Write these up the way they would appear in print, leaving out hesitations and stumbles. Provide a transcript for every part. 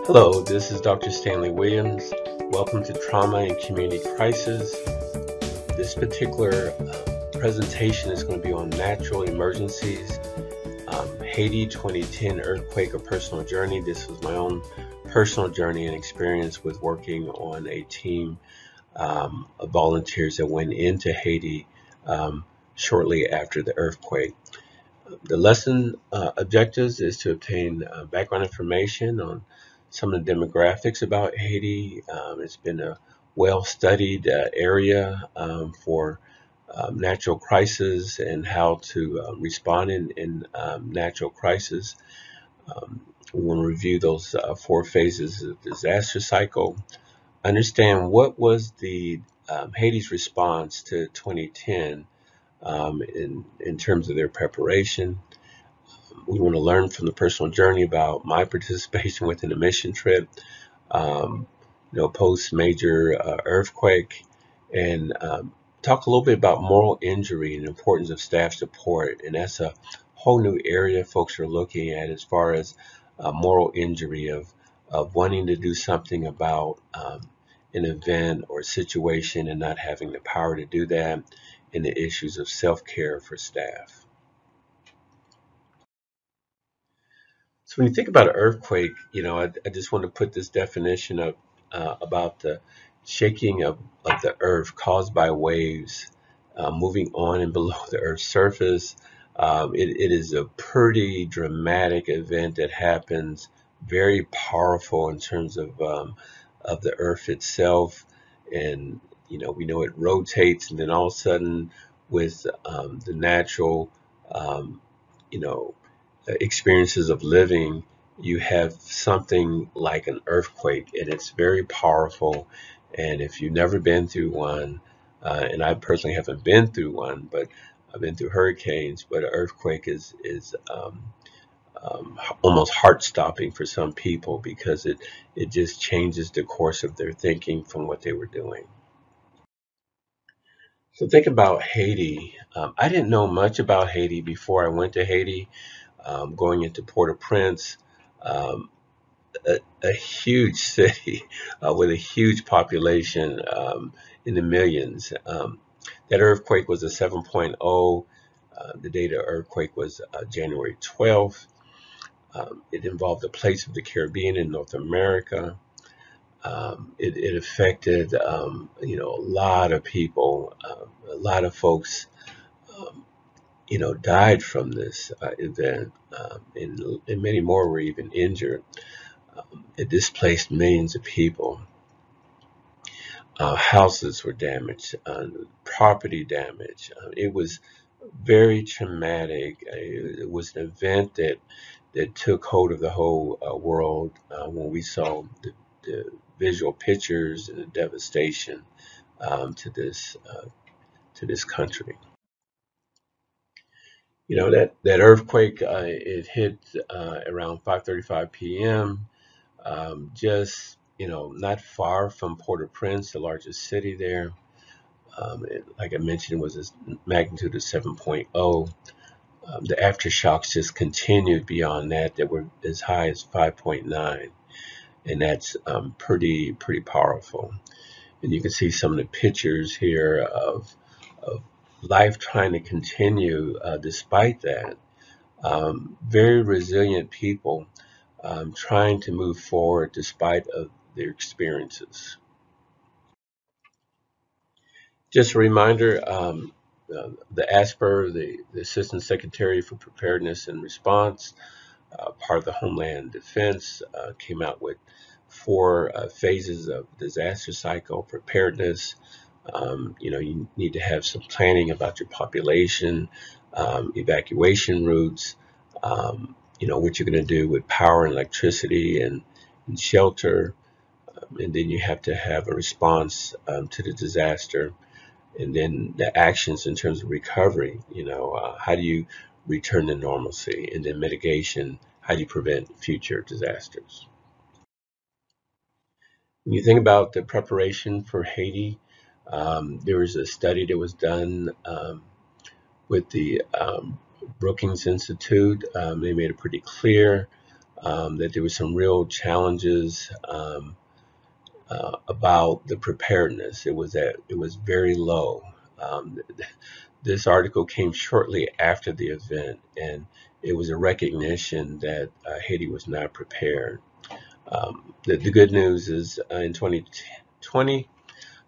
Hello, this is Dr. Stanley Williams. Welcome to Trauma and Community Crisis. This particular presentation is going to be on natural emergencies, Haiti 2010 earthquake, a personal journey. This was my own personal journey and experience with working on a team of volunteers that went into Haiti shortly after the earthquake. The lesson objectives is to obtain background information on some of the demographics about Haiti. It's been a well-studied area for natural crisis and how to respond in natural crisis. We want to review those 4 phases of the disaster cycle. Understand what was the Haiti's response to 2010 in terms of their preparation. We want to learn from the personal journey about my participation within a mission trip, post major earthquake, and talk a little bit about moral injury and the importance of staff support. And that's a whole new area folks are looking at as far as moral injury of wanting to do something about an event or situation and not having the power to do that, and the issues of self-care for staff. So when you think about an earthquake, I just want to put this definition up about the shaking of the earth caused by waves moving on and below the earth's surface. It is a pretty dramatic event that happens, very powerful in terms of the earth itself. And we know it rotates, and then all of a sudden with the natural experiences of living, you have something like an earthquake, and it's very powerful. And if you've never been through one, and I personally haven't been through one, but I've been through hurricanes, but an earthquake is almost heart-stopping for some people, because it just changes the course of their thinking from what they were doing. So think about Haiti. I didn't know much about Haiti before I went to Haiti. Going into Port-au-Prince, a huge city with a huge population in the millions. That earthquake was a 7.0. The date of earthquake was January 12th. It involved a place of the Caribbean in North America. It affected a lot of people, a lot of folks died from this event, and many more were even injured. It displaced millions of people. Houses were damaged, property damage. It was very traumatic. It was an event that took hold of the whole world when we saw the visual pictures and the devastation to this country. That earthquake, it hit around 5:35 p.m. Just not far from Port-au-Prince, the largest city there. Like I mentioned, it was a magnitude of 7.0. The aftershocks just continued beyond that. They were as high as 5.9, and that's pretty powerful. And you can see some of the pictures here of life trying to continue despite that. Very resilient people trying to move forward despite of their experiences. Just a reminder, the ASPR, the Assistant Secretary for Preparedness and Response, part of the Homeland Defense, came out with 4 phases of disaster cycle preparedness. You need to have some planning about your population, evacuation routes, what you're going to do with power and electricity and shelter. And then you have to have a response to the disaster. And then the actions in terms of recovery, how do you return to normalcy? And then mitigation, how do you prevent future disasters? When you think about the preparation for Haiti, there was a study that was done with the Brookings Institute. They made it pretty clear that there were some real challenges about the preparedness. It was very low. Um, this article came shortly after the event, and it was a recognition that Haiti was not prepared. The good news is in 2020,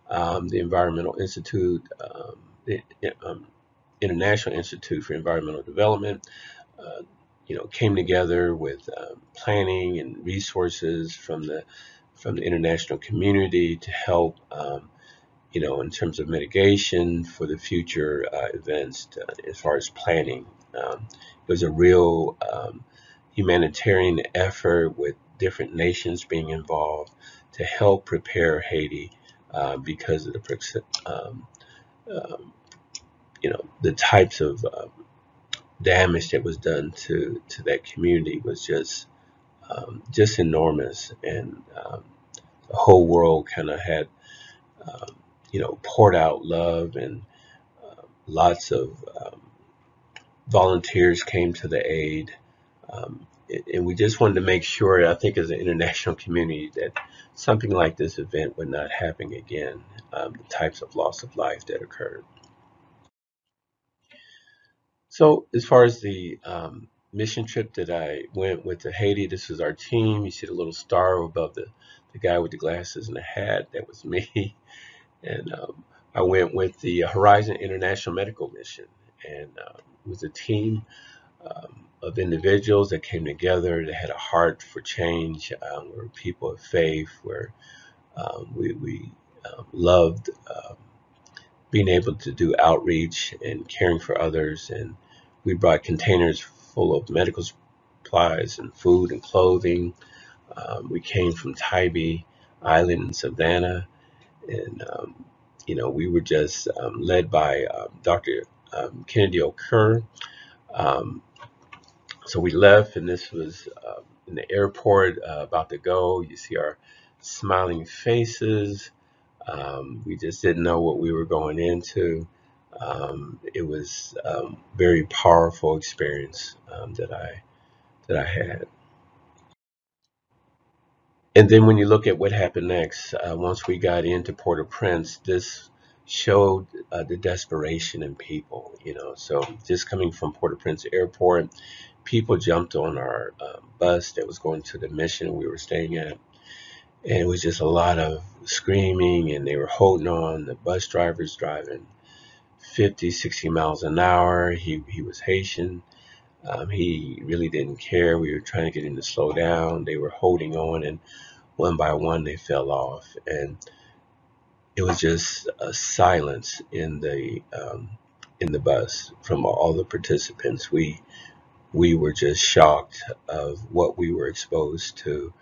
the Environmental Institute, the International Institute for Environmental Development, uh, came together with planning and resources from the international community to help, in terms of mitigation for the future events as far as planning. It was a real humanitarian effort with different nations being involved to help prepare Haiti because of um, um, the types of damage that was done to that community was just enormous, and the whole world kind of had poured out love, and lots of volunteers came to the aid. Um, and we just wanted to make sure, I think, as an international community, that something like this event would not happen again, the types of loss of life that occurred. So, as far as the mission trip that I went with to Haiti, this was our team. You see the little star above the guy with the glasses and the hat. That was me. And I went with the Horizon International Medical Mission. And it was a team of individuals that came together, that had a heart for change, were people of faith, where we loved being able to do outreach and caring for others. And we brought containers full of medical supplies and food and clothing. We came from Tybee Island in Savannah, and we were just led by Dr. Kennedy Okur. Um, so we left, and this was in the airport, about to go. You see our smiling faces. We just didn't know what we were going into. It was very powerful experience that I had. And then when you look at what happened next, once we got into Port-au-Prince, this showed the desperation in people. So just coming from Port-au-Prince airport, people jumped on our bus that was going to the mission we were staying at. And it was just a lot of screaming, and they were holding on. The bus driver's driving 50, 60 miles an hour. He was Haitian. He really didn't care. We were trying to get him to slow down. They were holding on, and one by one they fell off. And it was just a silence in the bus from all the participants. We were just shocked of what we were exposed to.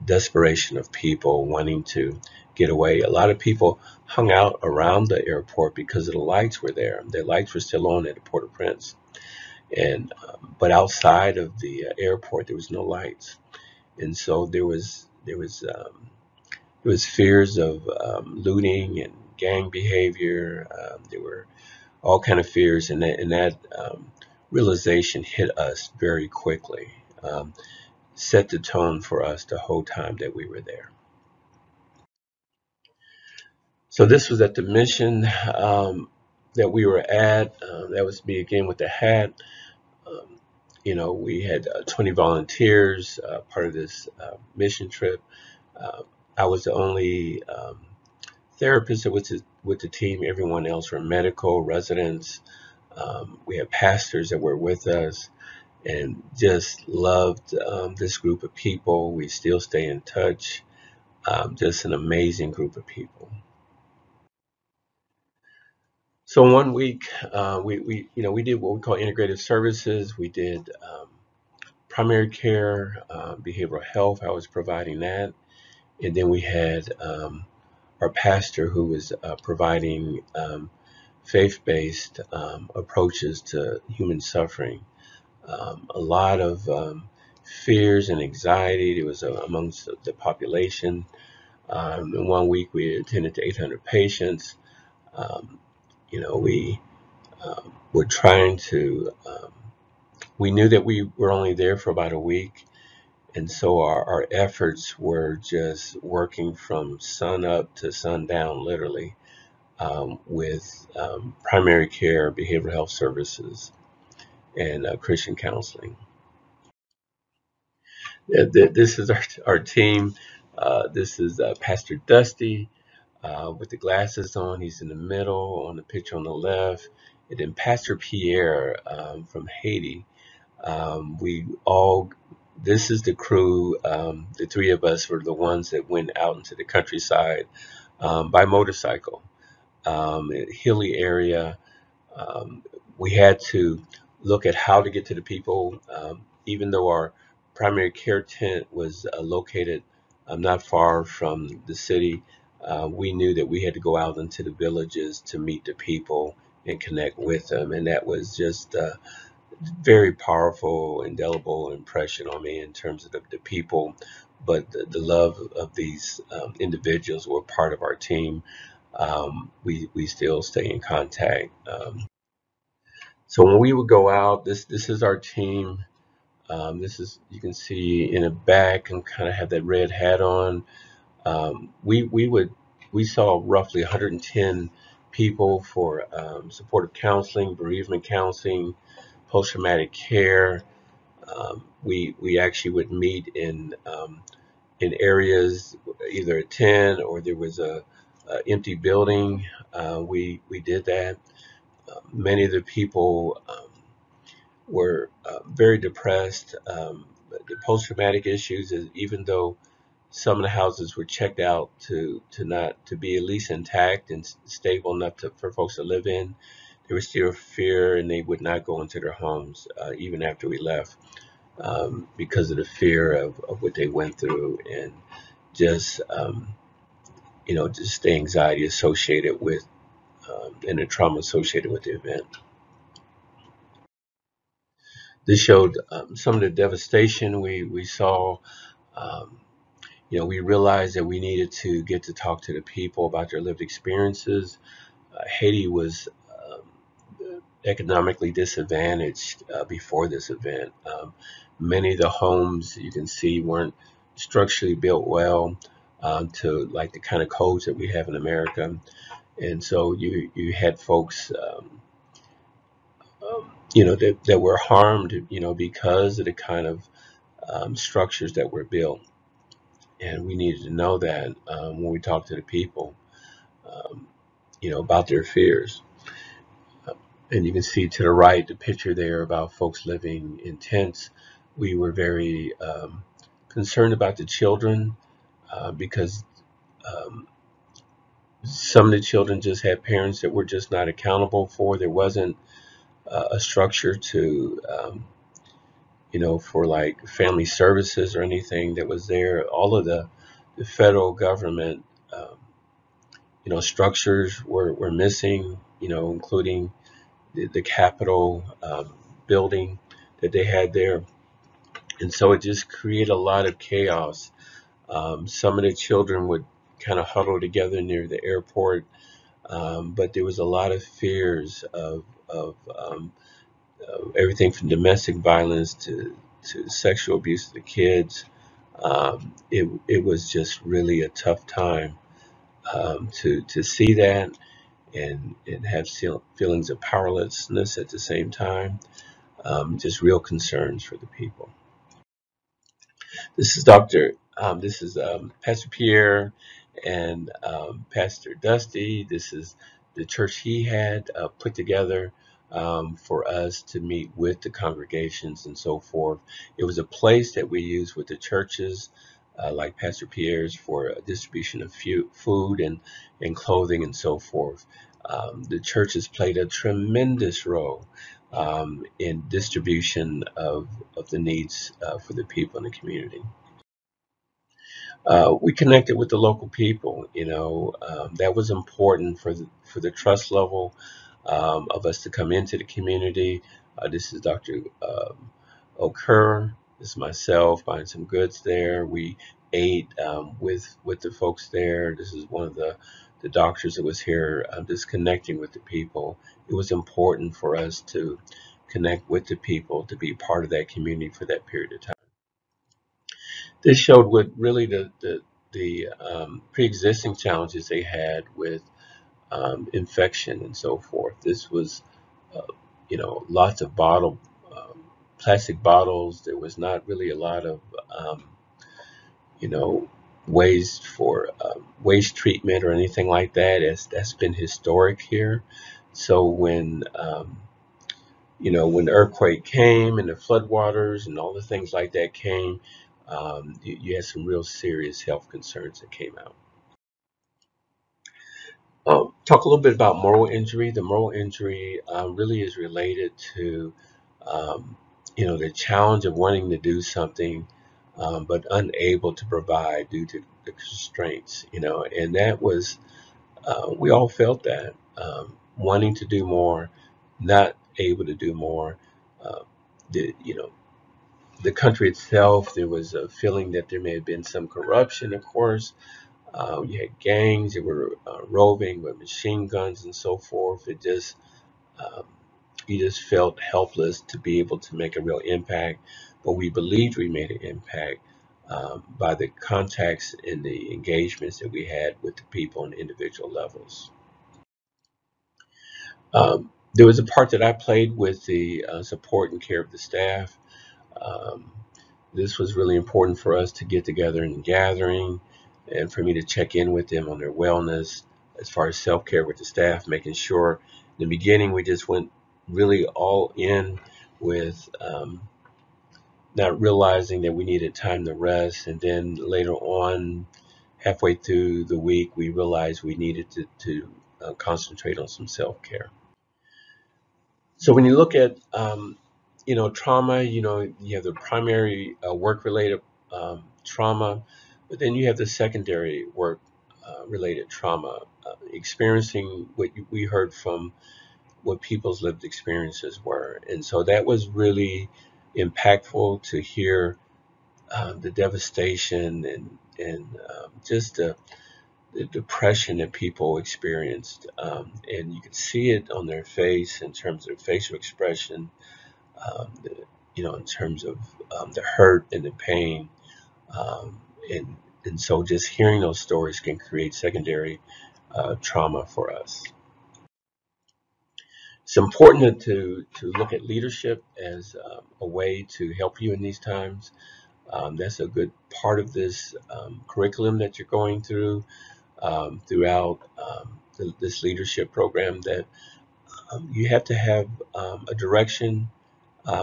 Desperation of people wanting to get away. A lot of people hung out around the airport because the lights were there. The lights were still on at Port-au-Prince, and but outside of the airport there was no lights, and so there was fears of looting and gang behavior. There were all kind of fears, and that realization hit us very quickly. Set the tone for us the whole time that we were there. So this was at the mission that we were at. That was me again with the hat. Um, we had 20 volunteers, part of this mission trip. Uh, I was the only therapist that was with the team. Everyone else were medical residents. We had pastors that were with us, and just loved this group of people. We still stay in touch. Just an amazing group of people. So 1 week, we did what we call integrative services. We did primary care, behavioral health. I was providing that, and then we had our pastor who was providing faith-based approaches to human suffering. A lot of fears and anxiety. There was amongst the population. In 1 week, we attended to 800 patients. Um, we were trying to. We knew that we were only there for about a week, And so our efforts were just working from sun up to sundown, literally, with primary care, behavioral health services, and Christian counseling. This is our team. This is Pastor Dusty with the glasses on. He's in the middle on the picture on the left. And then Pastor Pierre from Haiti. We all, this is the crew. The three of us were the ones that went out into the countryside by motorcycle, hilly area. Um, we had to look at how to get to the people, even though our primary care tent was located not far from the city. We knew that we had to go out into the villages to meet the people and connect with them, and that was just very powerful, indelible impression on me in terms of the people, but the love of these individuals who were part of our team. We still stay in contact. So when we would go out, this is our team. This is, you can see in the back and kind of have that red hat on. We saw roughly 110 people for supportive counseling, bereavement counseling, post-traumatic care. We actually would meet in areas, either a tent or there was a empty building. We did that. Many of the people were very depressed. The post-traumatic issues is, even though some of the houses were checked out to not to be at least intact and stable enough for folks to live in, there was still fear, and they would not go into their homes even after we left, because of the fear of what they went through, and just just the anxiety associated with and the trauma associated with the event. This showed some of the devastation we saw. Um, we realized that we needed to get to talk to the people about their lived experiences. Haiti was economically disadvantaged before this event. Many of the homes you can see weren't structurally built well to like the kind of codes that we have in America. And so you had folks, that were harmed, because of the kind of structures that were built. And we needed to know that when we talk to the people, um, about their fears. And you can see to the right the picture there about folks living in tents. We were very concerned about the children because um, some of the children just had parents that were just not accountable for. There wasn't a structure to, for like family services or anything that was there. All of the federal government, structures were missing, including the Capitol building that they had there. And so it just created a lot of chaos. Some of the children would kind of huddle together near the airport, but there was a lot of fears of everything from domestic violence to sexual abuse of the kids. It was just really a tough time to see that and have feelings of powerlessness at the same time. Just real concerns for the people. This is Pastor Pierre and Pastor Dusty. This is the church he had put together for us to meet with the congregations and so forth. It was a place that we used with the churches, like Pastor Pierre's, for distribution of food and clothing and so forth. The churches played a tremendous role in distribution of the needs for the people in the community. We connected with the local people. That was important for the trust level of us to come into the community. This is Dr. Okur. This is myself buying some goods there. We ate with the folks there. This is one of the doctors that was here, just connecting with the people. It was important for us to connect with the people, to be part of that community for that period of time. This showed what really the pre-existing challenges they had with infection and so forth. This was, uh, lots of um, plastic bottles. There was not really a lot of, you know, waste for waste treatment or anything like that. That's been historic here. So when the earthquake came and the floodwaters and all the things like that came, you had some real serious health concerns that came out. Talk a little bit about moral injury. The moral injury really is related to, um, the challenge of wanting to do something, but unable to provide due to the constraints. And that was, we all felt that, wanting to do more, not able to do more. Uh, the, you know, the country itself, there was a feeling that there may have been some corruption, of course. You had gangs that were roving with machine guns and so forth. Um, you just felt helpless to be able to make a real impact, but we believed we made an impact by the contacts and the engagements that we had with the people on individual levels. There was a part that I played with the support and care of the staff. Um, this was really important for us to get together in a gathering and for me to check in with them on their wellness as far as self-care with the staff, making sure in the beginning we just went really all in with not realizing that we needed time to rest. And then later on, halfway through the week, we realized we needed to concentrate on some self-care. So when you look at trauma, you have the primary work-related trauma, but then you have the secondary work-related trauma, experiencing what we heard from what people's lived experiences were, and so that was really impactful to hear the devastation and just the depression that people experienced, and you could see it on their face in terms of facial expression, the, in terms of the hurt and the pain, um, and and so just hearing those stories can create secondary trauma for us. It's important to look at leadership as a way to help you in these times. That's a good part of this curriculum that you're going through throughout this leadership program, that you have to have a direction,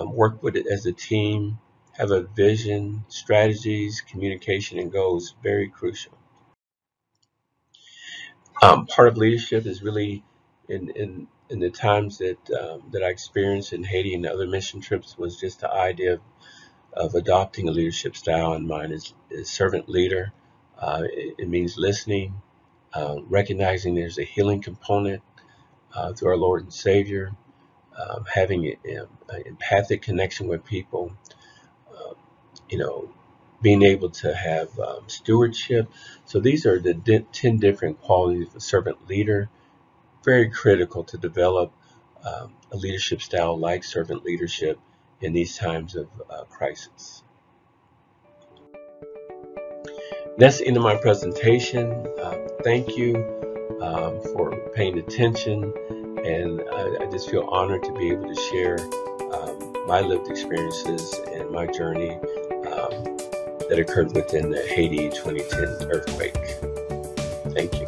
work with it as a team, have a vision, strategies, communication, and goals. Very crucial. Part of leadership is really in the times that I experienced in Haiti and other mission trips, was just the idea of adopting a leadership style. And mine is servant leader. It means listening, recognizing there's a healing component through our Lord and Savior, having an empathic connection with people, um, you know, being able to have stewardship. So these are the 10 different qualities of a servant leader, very critical to develop a leadership style like servant leadership in these times of crisis. That's the end of my presentation. Thank you for paying attention, and I just feel honored to be able to share my lived experiences and my journey that occurred within the Haiti 2010 earthquake. Thank you.